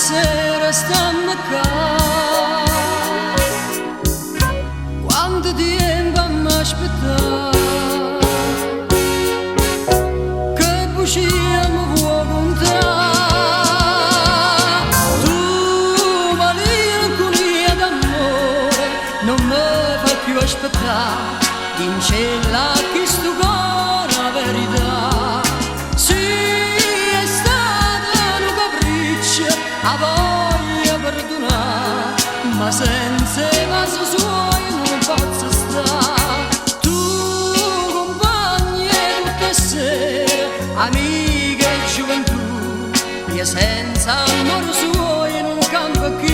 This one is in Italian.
sera stanno qua, quando tempo mi aspettare, che bugia mi vuoi contare. Tu, malinconia d'amore, non mi fai più aspettare, cancella questo cuore la verità. Sì, è stata una capriccio, a voglia perdonare, ma senza vaso suoi non posso stare. Tu, compagna tutte sere, amica e gioventù, io senza amore suoi non campo più.